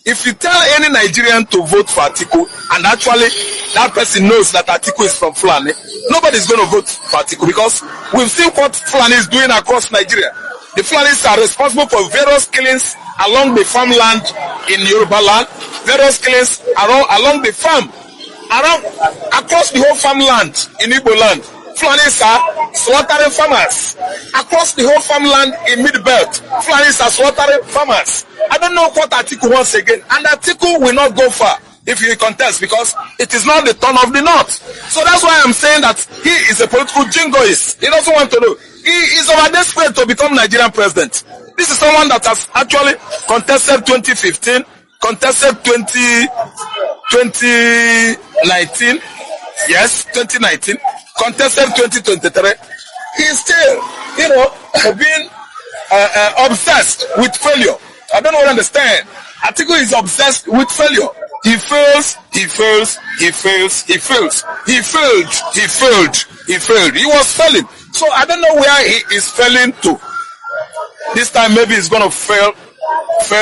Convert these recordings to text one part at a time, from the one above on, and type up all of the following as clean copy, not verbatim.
If you tell any Nigerian to vote for Atiku, and actually that person knows that Atiku is from Fulani, nobody's going to vote for Atiku because we've seen what Fulani is doing across Nigeria. The Fulanis are responsible for various killings along the farmland in Yoruba land, various killings along the farm, across the whole farmland in Igbo land. Fulanis are slaughtering farmers across the whole farmland in Mid-Belt. Fulanis are slaughtering farmers. I don't know what Atiku wants again, and Atiku will not go far if he contests because it is not the turn of the North. So that's why I'm saying that he is a political jingoist. He doesn't want to know. He is over desperate to become Nigerian president. This is someone that has actually contested 2015, contested 2019, yes, 2019, contested 2023. He's still, being obsessed with failure. I don't understand. Atiku is obsessed with failure. He fails, he fails, he fails, he fails. He failed, he failed, he failed. He was failing. So I don't know where he is failing to. This time maybe he's going to fail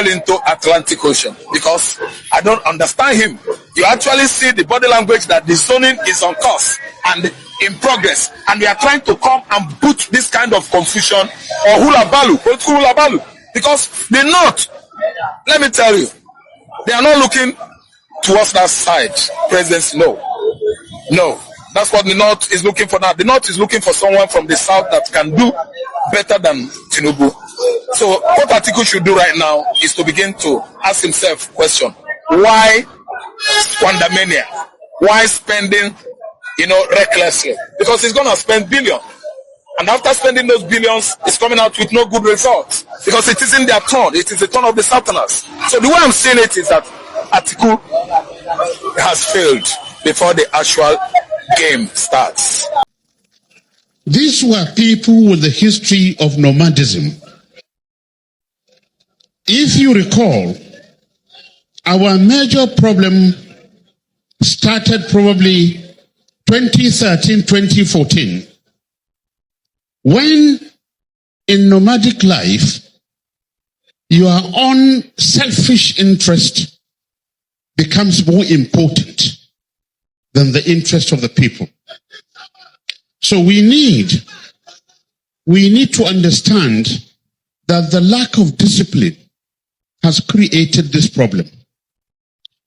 into Atlantic Ocean because I don't understand him. You actually see the body language that the zoning is on course and in progress, and we are trying to come and put this kind of confusion or hula balu, political hula balu, because the North, let me tell you, they are not looking towards that side. Presidency, no. That's what the North is looking for now. The North is looking for someone from the South that can do better than Tinubu. So what Atiku should do right now is to begin to ask himself question: why squandermania? Why spending, recklessly? Because he's gonna spend billions, and after spending those billions, it's coming out with no good results because it isn't their turn. It is the turn of the Southerners. So the way I'm seeing it is that Atiku has failed before the actual game starts. These were people with a history of nomadism. If you recall, our major problem started probably 2013, 2014, when in nomadic life, your own selfish interest becomes more important than the interest of the people. So we need to understand that the lack of discipline has created this problem.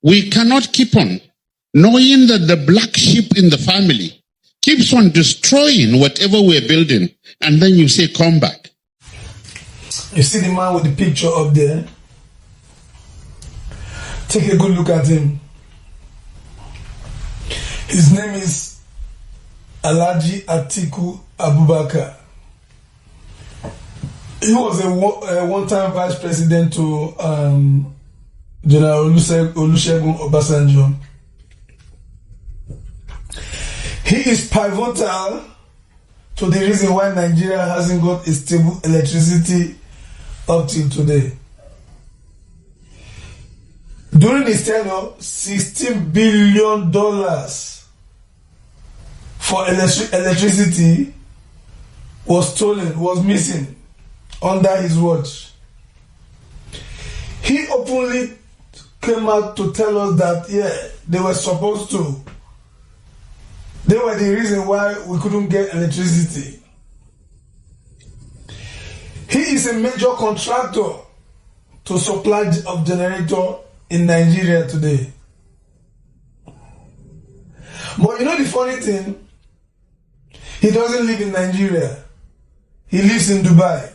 We cannot keep on knowing that the black sheep in the family keeps on destroying whatever we're building, and then you say, come back. You see the man with the picture up there? Take a good look at him. His name is Alhaji Atiku Abubakar. He was a one-time vice president to General Olusegun Obasanjo. He is pivotal to the reason why Nigeria hasn't got a stable electricity up till today. During his tenure, $16 billion for electricity was stolen, was missing under his watch. He openly came out to tell us that, they were supposed to. They were the reason why we couldn't get electricity. He is a major contractor to supply of generator in Nigeria today. But the funny thing, he doesn't live in Nigeria. He lives in Dubai.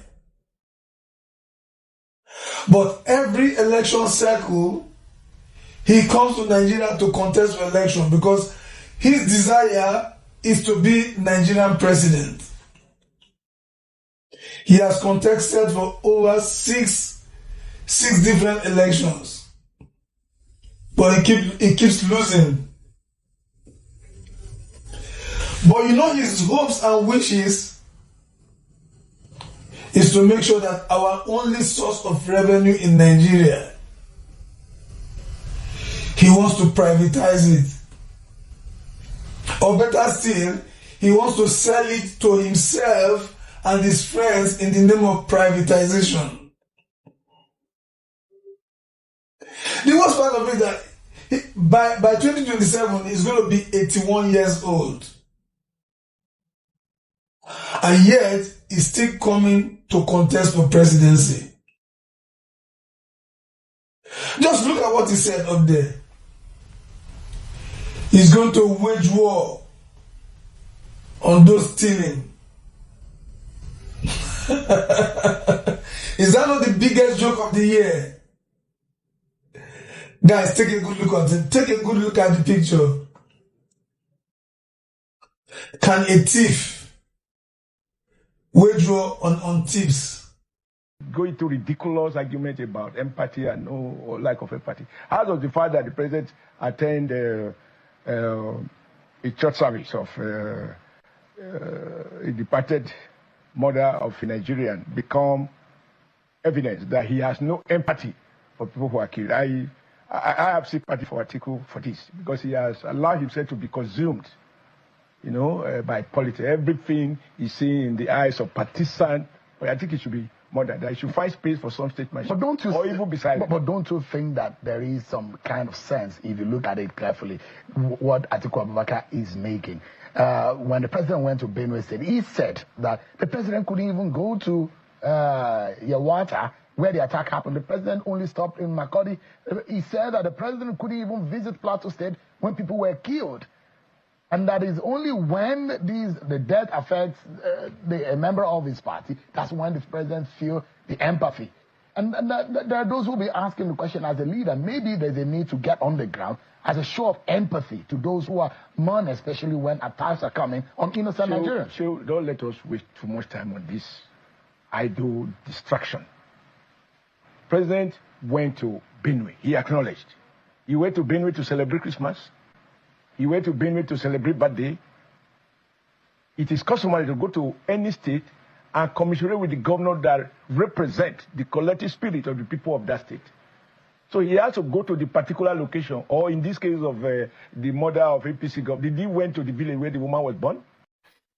But every election cycle, he comes to Nigeria to contest for election because his desire is to be Nigerian president. He has contested for over six different elections. But he keeps losing. But his hopes and wishes is to make sure that our only source of revenue in Nigeria, he wants to privatize it. Or better still, he wants to sell it to himself and his friends in the name of privatization. The worst part of it is that by 2027, he's going to be 81 years old. And yet, he's still coming to contest for presidency. Just look at what he said up there. He's going to wage war on those stealing. Is that not the biggest joke of the year? Guys, take a good look at it. Take a good look at the picture. Can a thief wage war on thieves? Go into ridiculous argument about empathy and no or lack of empathy. How does the fact that the president attend a church service of a departed mother of a Nigerian become evidence that he has no empathy for people who are killed? I have sympathy for Atiku for this, because he has allowed himself to be consumed, by politics. Everything he's seeing in the eyes of partisan. But I think it should be more than that. He should find space for some statesmanship. Or even beside. But don't you think that there is some kind of sense, if you look at it carefully, what Atiku Abubakar is making? When the president went to Benue State, he said that the president couldn't even go to Yawata, where the attack happened. The president only stopped in Makodi. He said that the president couldn't even visit Plateau State when people were killed. And that is only when the death affects a member of his party, that's when the president feels the empathy. And there are those who will be asking the question, as a leader, maybe there's a need to get on the ground as a show of empathy to those who are mourning, especially when attacks are coming on innocent Nigerians. So don't let us waste too much time on this idle distraction. President went to Benue. He acknowledged. He went to Benue to celebrate Christmas. He went to Benue to celebrate birthday. It is customary to go to any state and commiserate with the governor that represent the collective spirit of the people of that state. So he has to go to the particular location, or in this case of the mother of APC governor, did he went to the village where the woman was born?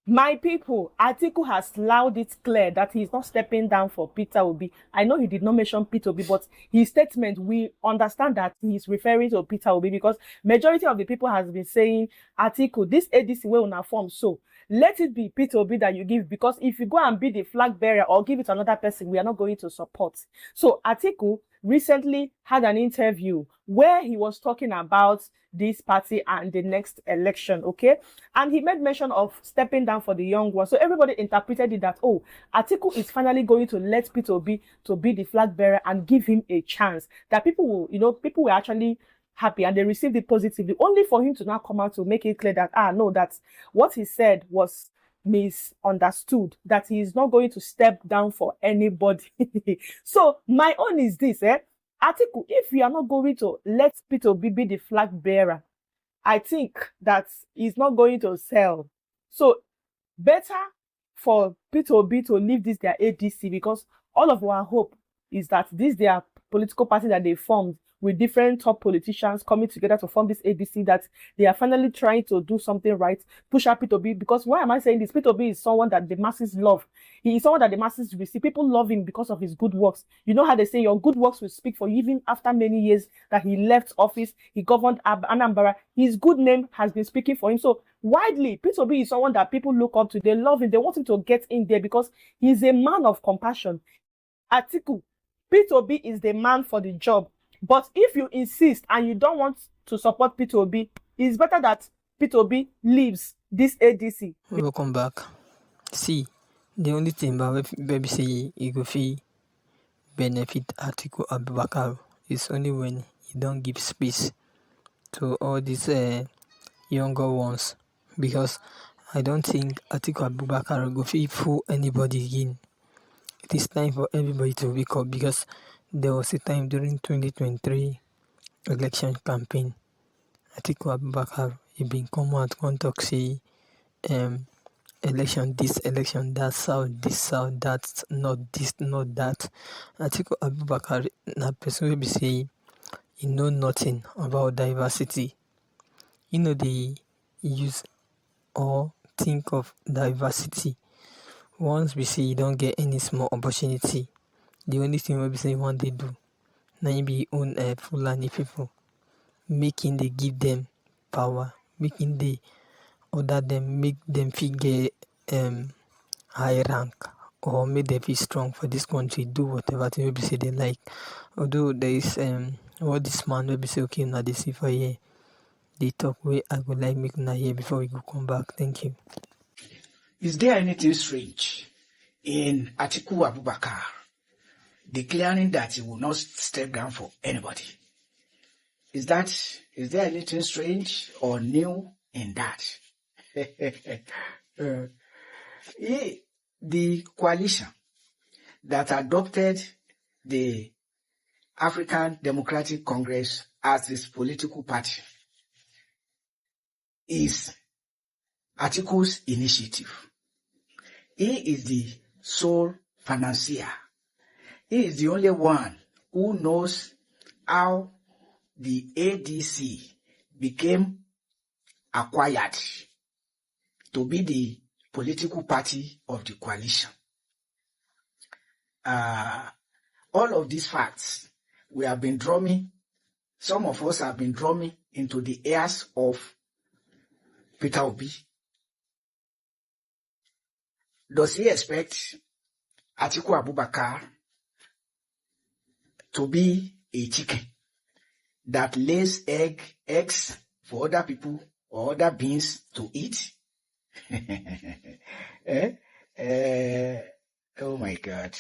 My people, Atiku has loud it clear that he is not stepping down for Peter Obi. I know he did not mention Peter Obi, but his statement, we understand that he is referring to Peter Obi, because majority of the people has been saying, Atiku, this ADC will not form, so let it be Peter Obi that you give, because if you go and be the flag bearer or give it to another person, we are not going to support. So Atiku recently had an interview where he was talking about this party and the next election, okay? And he made mention of stepping down for the young one. So everybody interpreted it that, oh, Atiku is finally going to let Peter Obi to be the flag bearer and give him a chance. That people will, people were actually happy and they received it positively, only for him to now come out to make it clear that, no, that what he said was misunderstood, that he is not going to step down for anybody. So my own is this, Atiku, if you are not going to let Peter Obi be the flag bearer, I think that he's not going to sell. So better for Peter Obi to leave this their ADC, because all of our hope is that this their political party that they formed with different top politicians coming together to form this ADC, that they are finally trying to do something right, push up Peter Obi. Because why am I saying this? Peter Obi is someone that the masses love. He is someone that the masses receive. People love him because of his good works. You know how they say your good works will speak for you, even after many years that he left office, he governed Anambra. His good name has been speaking for him. So widely, Peter Obi is someone that people look up to. They love him. They want him to get in there because he's a man of compassion. Atiku, Peter Obi is the man for the job. But if you insist and you don't want to support Peter Obi, it's better that Peter Obi leaves this ADC. Welcome back. See, the only thing about baby say you go fee benefit Atiku Abubakar is only when you don't give space to all these younger ones, because I don't think Atiku Abubakar go fee fool anybody again. It is time for everybody to wake up, because there was a time during 2023 election campaign, Atiku Abubakar, he been come out and talk say election this, election that, south this, south that, not this, not that. Atiku Abubakar na person will be saying he know nothing about diversity. You know, they use or think of diversity. Once we say you don't get any small opportunity, the only thing we be saying one they do na im be own Fulani people, making they give them power, making they order them, make them fit get high rank, or make them feel strong for this country, do whatever thing wey be say they like. Although there is what this man will be say, okay, now they see for here. They talk way I would like make una hear before we go come back. Thank you. Is there anything strange in Atiku Abubakar declaring that he will not step down for anybody? Is there anything strange or new in that? The coalition that adopted the African Democratic Congress as its political party is Atiku's initiative. He is the sole financier. He is the only one who knows how the ADC became acquired to be the political party of the coalition. All of these facts we have been drumming, some of us have been drumming into the ears of Peter Obi. Does he expect Atiku Abubakar to be a chicken that lays eggs for other people or other beings to eat? Oh my God.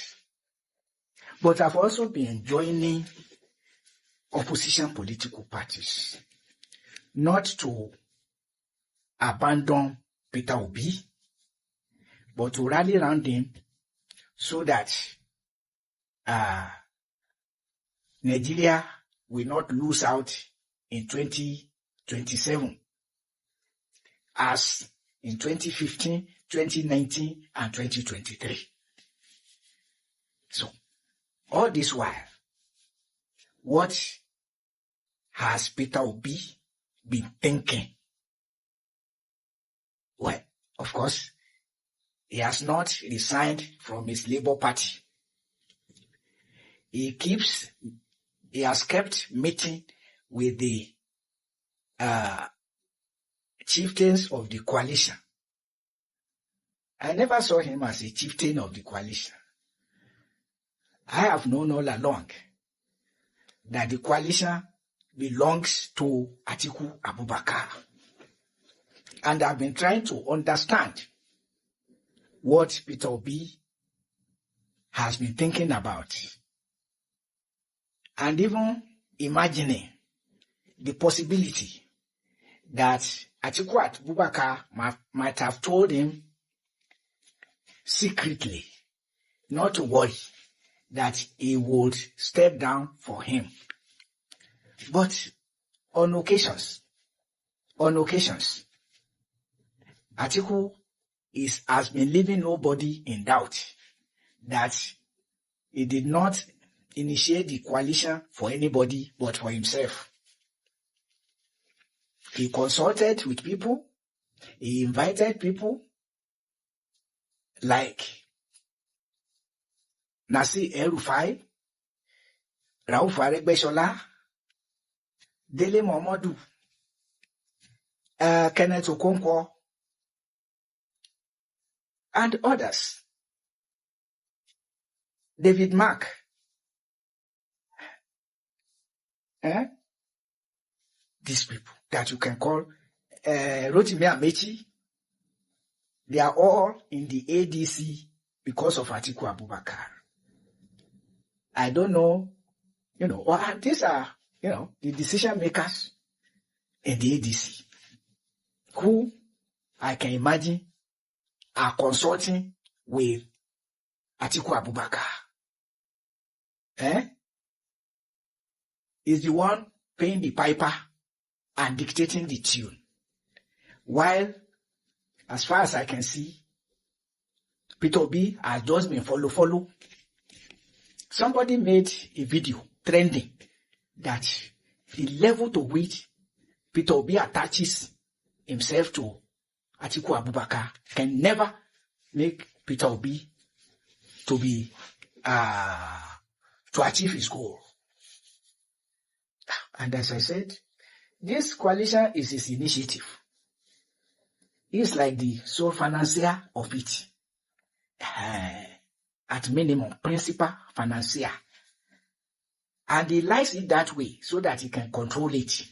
But I've also been joining opposition political parties, not to abandon Peter Obi, but to rally around him so that Nigeria will not lose out in 2027 as in 2015, 2019, and 2023. So, all this while, what has Peter Obi been thinking? Well, of course, he has not resigned from his Labour Party. He has kept meeting with the chieftains of the coalition. I never saw him as a chieftain of the coalition. I have known all along that the coalition belongs to Atiku Abubakar. And I've been trying to understand what Peter Obi has been thinking about. And even imagining the possibility that Atiku Abubakar might have told him secretly not to worry, that he would step down for him. But on occasions, Atiku has been leaving nobody in doubt that he did not initiate the coalition for anybody but for himself. He consulted with people, he invited people like Nasir El-Rufai, Rauf Aregbesola, Dele Momodu, Kenneth Okonkwo, and others. David Mark. These people that you can call Rotimi Amechi, they are all in the ADC because of Atiku Abubakar. I don't know, these are, the decision makers in the ADC who I can imagine are consulting with Atiku Abubakar. Is the one paying the piper and dictating the tune. While, as far as I can see, Peter Obi has just been follow. Somebody made a video trending that the level to which Peter Obi attaches himself to Atiku Abubakar can never make Peter Obi to achieve his goal. And as I said, this coalition is his initiative. He's like the sole financier of it. At minimum, principal financier. And he likes it that way so that he can control it.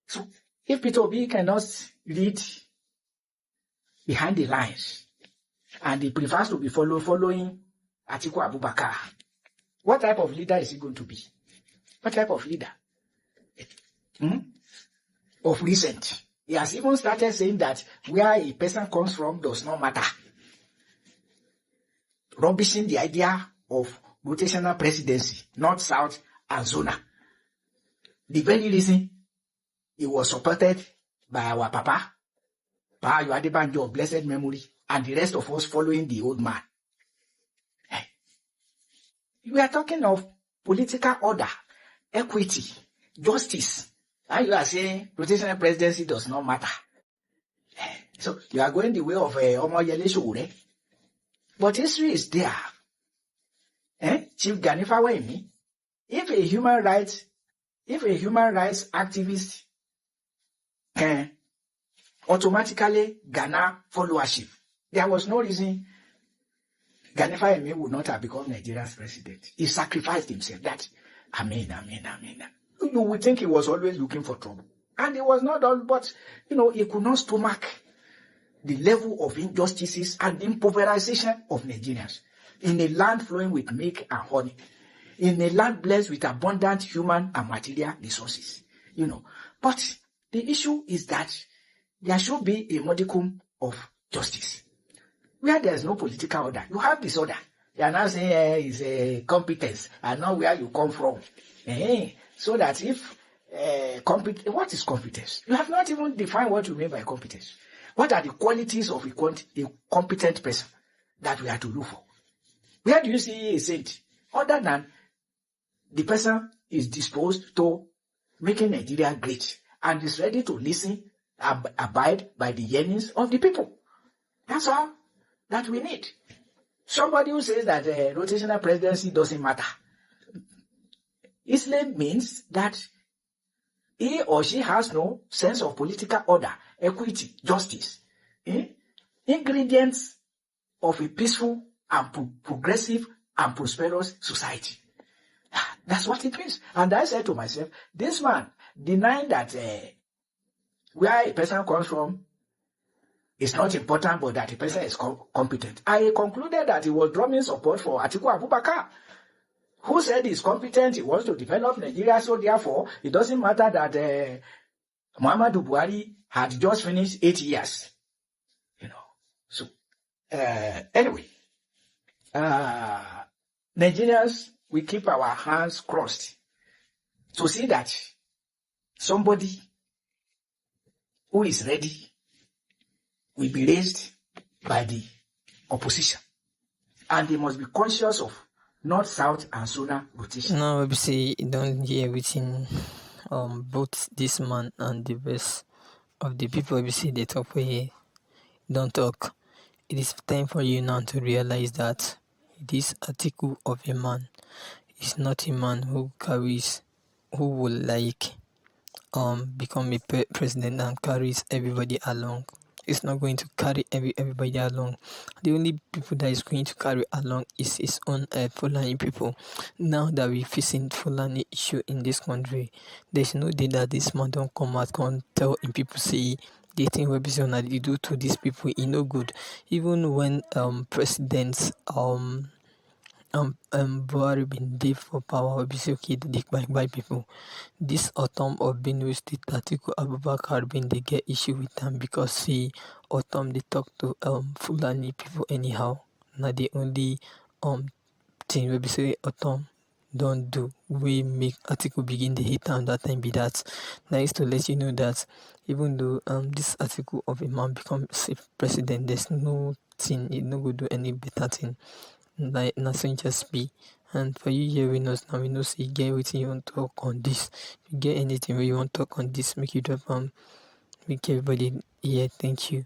So if Peter Obi cannot read behind the lines and he prefers to be following Atiku Abubakar, what type of leader is he going to be? What type of leader? Of recent, he has even started saying that where a person comes from does not matter. Rubbishing the idea of rotational presidency, North, South, and Zona. The very reason he was supported by our Papa Adebanjo of blessed memory, and the rest of us following the old man. We are talking of political order, equity, justice. And you are saying rotational presidency does not matter. So you are going the way of Omoyele Sowore. But history is there. Chief Gani Fawemi, if a human rights activist can automatically garner followership, there was no reason Gani Fawemi would not have become Nigeria's president. He sacrificed himself. That, amen. You would think he was always looking for trouble. And he was not all, but, he could not stomach the level of injustices and impoverization of Nigerians in a land flowing with milk and honey, in a land blessed with abundant human and material resources, But the issue is that there should be a modicum of justice. Where there is no political order, you have disorder. You are now saying it's a competence and not where you come from. So that if what is competence? You have not even defined what you mean by competence. What are the qualities of a competent person that we are to look for? Where do you see a saint? Other than the person is disposed to making Nigeria great and is ready to listen and abide by the yearnings of the people. That's all that we need. Somebody who says that rotational presidency doesn't matter. Islam means that he or she has no sense of political order, equity, justice. Ingredients of a peaceful and progressive and prosperous society. That's what it means. And I said to myself, this man denying that where a person comes from is not important, but that a person is competent. I concluded that he was drumming support for Atiku Abubakar, who said he's competent, he wants to develop Nigeria, so therefore it doesn't matter that Muhammadu Buhari had just finished 8 years. So anyway, Nigerians, we keep our hands crossed to see that somebody who is ready will be raised by the opposition. And they must be conscious of North, South, and Zona rotation. Now, obviously, you don't hear everything. Both this man and the rest of the people, obviously, they talk for you. Don't talk. It is time for you now to realize that this article of a man is not a man who will become a president and carries everybody along. It's not going to carry everybody along. The only people that is going to carry along is his own Fulani people. Now that we're facing Fulani issue in this country, there's no day that this man don't come out and tell in people say the thing that you do to these people is no good. Even when presidents Buhari been there for power, obviously okay, by people. This autumn of Benue State, Atiku Abubakar been they get issue with them because autumn they talk to Fulani people anyhow. Now the only thing we be say autumn don't do. We make Atiku begin the hit and that time be that. Nice to let you know that even though this Atiku of a man becomes president, there's no thing, it no go do any better thing. Like nothing just be. And for you hearing us now, we know say you get everything you want to talk on this. If you get anything where you want to talk on this, make you drop make everybody hear. Thank you.